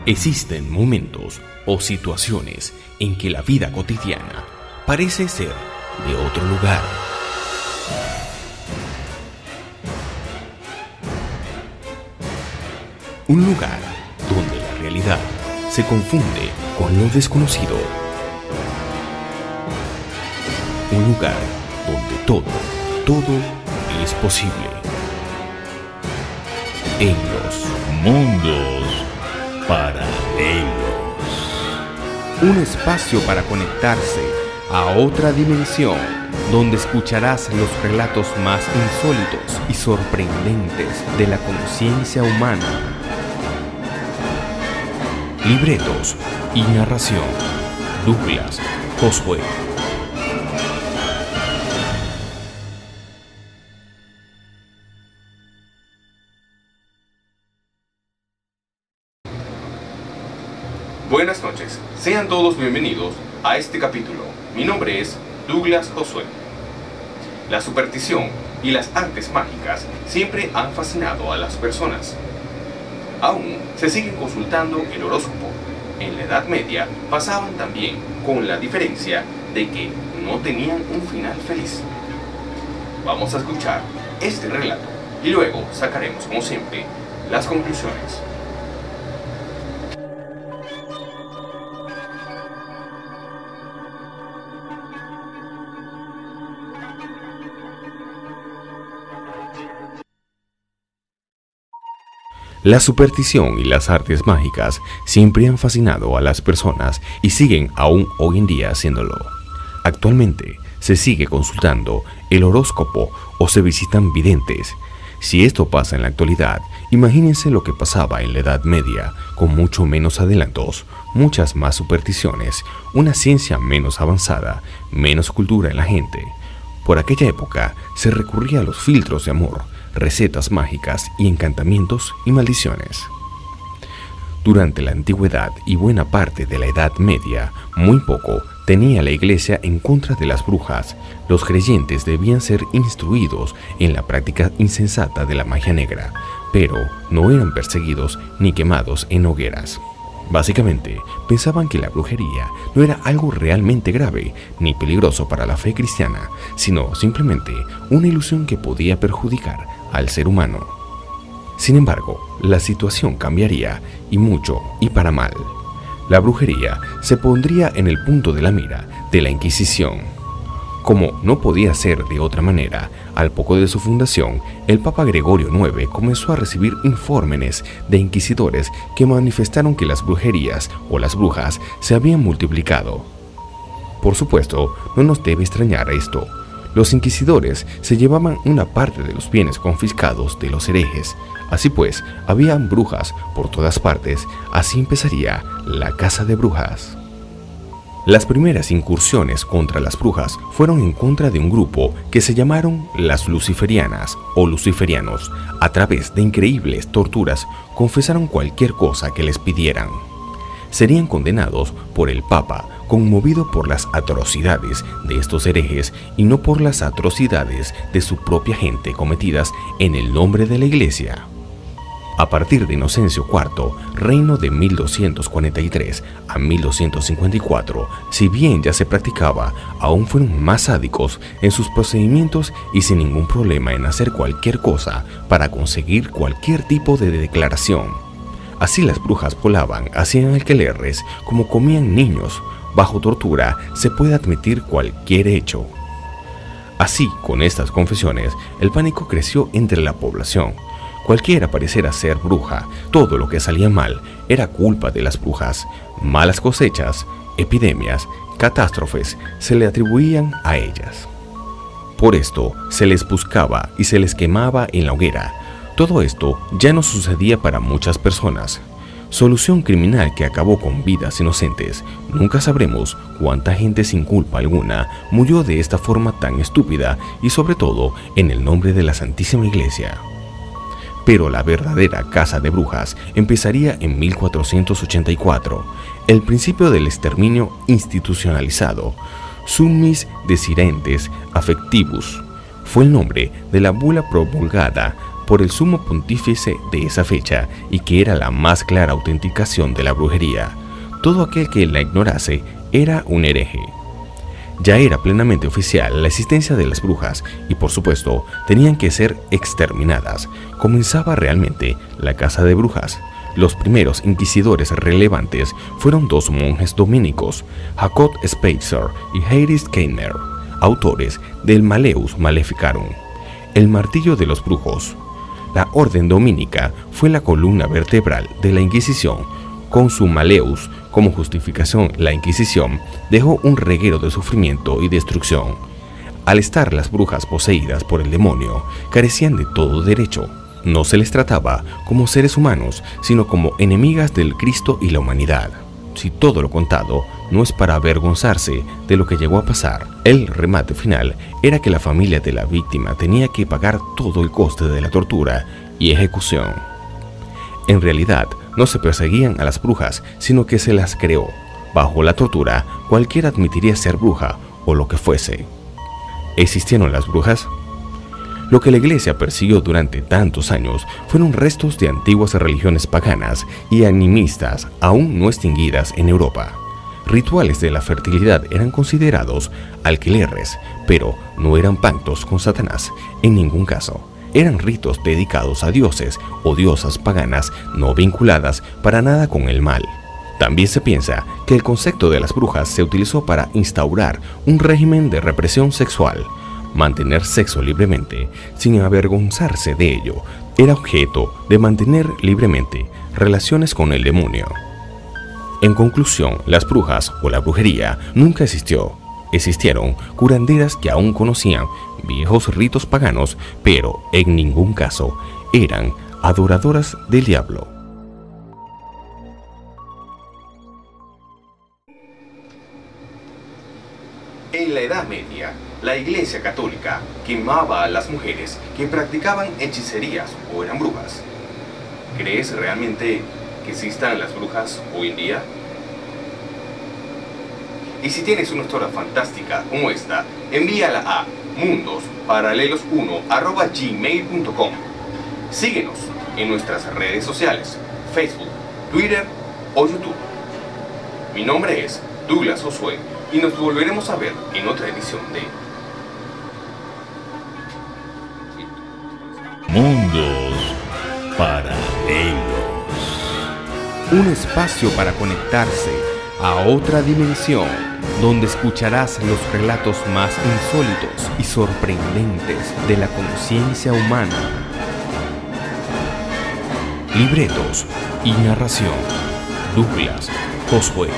Existen momentos o situaciones en que la vida cotidiana parece ser de otro lugar. Un lugar donde la realidad se confunde con lo desconocido. Un lugar donde todo es posible. En los mundos paralelos. Un espacio para conectarse a otra dimensión, donde escucharás los relatos más insólitos y sorprendentes de la conciencia humana. Libretos y narración, Douglas Josué. Buenas noches, sean todos bienvenidos a este capítulo. Mi nombre es Douglas Josué. La superstición y las artes mágicas siempre han fascinado a las personas. Aún se siguen consultando el horóscopo. En la Edad Media pasaban también, con la diferencia de que no tenían un final feliz. Vamos a escuchar este relato y luego sacaremos, como siempre, las conclusiones. La superstición y las artes mágicas siempre han fascinado a las personas y siguen aún hoy en día haciéndolo. Actualmente se sigue consultando el horóscopo o se visitan videntes. Si esto pasa en la actualidad, imagínense lo que pasaba en la Edad Media, con mucho menos adelantos, muchas más supersticiones, una ciencia menos avanzada, menos cultura en la gente. Por aquella época se recurría a los filtros de amor, recetas mágicas y encantamientos y maldiciones. Durante la antigüedad y buena parte de la Edad Media, muy poco tenía la Iglesia en contra de las brujas. Los creyentes debían ser instruidos en la práctica insensata de la magia negra, pero no eran perseguidos ni quemados en hogueras. Básicamente, pensaban que la brujería no era algo realmente grave ni peligroso para la fe cristiana, sino simplemente una ilusión que podía perjudicar al ser humano. Sin embargo, la situación cambiaría, y mucho, y para mal. La brujería se pondría en el punto de la mira de la Inquisición. Como no podía ser de otra manera, al poco de su fundación, el Papa Gregorio IX comenzó a recibir informes de inquisidores que manifestaron que las brujerías o las brujas se habían multiplicado. Por supuesto, no nos debe extrañar esto. Los inquisidores se llevaban una parte de los bienes confiscados de los herejes. Así pues, habían brujas por todas partes. Así empezaría la caza de brujas. Las primeras incursiones contra las brujas fueron en contra de un grupo que se llamaron las luciferianas o luciferianos. A través de increíbles torturas confesaron cualquier cosa que les pidieran. Serían condenados por el Papa, conmovido por las atrocidades de estos herejes y no por las atrocidades de su propia gente cometidas en el nombre de la Iglesia. A partir de Inocencio IV, reino de 1243 a 1254, si bien ya se practicaba, aún fueron más sádicos en sus procedimientos y sin ningún problema en hacer cualquier cosa para conseguir cualquier tipo de declaración. Así las brujas volaban, hacían alquileres, como comían niños. Bajo tortura se puede admitir cualquier hecho. Así, con estas confesiones, el pánico creció entre la población. Cualquiera pareciera ser bruja. Todo lo que salía mal era culpa de las brujas. Malas cosechas, epidemias, catástrofes se le atribuían a ellas. Por esto se les buscaba y se les quemaba en la hoguera. Todo esto ya no sucedía para muchas personas. Solución criminal que acabó con vidas inocentes. Nunca sabremos cuánta gente sin culpa alguna murió de esta forma tan estúpida y sobre todo en el nombre de la Santísima Iglesia. Pero la verdadera caza de brujas empezaría en 1484, el principio del exterminio institucionalizado. Summis Desirentes Affectivus fue el nombre de la bula promulgada por el sumo pontífice de esa fecha y que era la más clara autenticación de la brujería. Todo aquel que la ignorase era un hereje. Ya era plenamente oficial la existencia de las brujas y, por supuesto, tenían que ser exterminadas. Comenzaba realmente la caza de brujas. Los primeros inquisidores relevantes fueron dos monjes dominicos, Jacob Spitzer y Heinrich Keiner, autores del Malleus Maleficarum, el martillo de los brujos. La orden dominica fue la columna vertebral de la Inquisición. Con su Malleus como justificación, la Inquisición dejó un reguero de sufrimiento y destrucción. Al estar las brujas poseídas por el demonio, carecían de todo derecho. No se les trataba como seres humanos, sino como enemigas del Cristo y la humanidad. Si todo lo contado no es para avergonzarse de lo que llegó a pasar, el remate final era que la familia de la víctima tenía que pagar todo el coste de la tortura y ejecución. En realidad, no se perseguían a las brujas, sino que se las creó. Bajo la tortura, cualquiera admitiría ser bruja o lo que fuese. ¿Existieron las brujas? Lo que la Iglesia persiguió durante tantos años fueron restos de antiguas religiones paganas y animistas aún no extinguidas en Europa. Rituales de la fertilidad eran considerados alquileres, pero no eran pactos con Satanás en ningún caso. Eran ritos dedicados a dioses o diosas paganas no vinculadas para nada con el mal. También se piensa que el concepto de las brujas se utilizó para instaurar un régimen de represión sexual. Mantener sexo libremente, sin avergonzarse de ello, era objeto de mantener libremente relaciones con el demonio. En conclusión, las brujas o la brujería nunca existió. Existieron curanderas que aún conocían viejos ritos paganos, pero en ningún caso eran adoradoras del diablo. En la Edad Media, la Iglesia Católica quemaba a las mujeres que practicaban hechicerías o eran brujas. ¿Crees realmente que existan las brujas hoy en día? Y si tienes una historia fantástica como esta, envíala a mundosparalelos1@gmail.com. Síguenos en nuestras redes sociales, Facebook, Twitter o YouTube. Mi nombre es Douglas Josué y nos volveremos a ver en otra edición de Mundos Paralelos. un espacio para conectarse a otra dimensión, donde escucharás los relatos más insólitos y sorprendentes de la conciencia humana. Libretos y narración: Douglas Josué.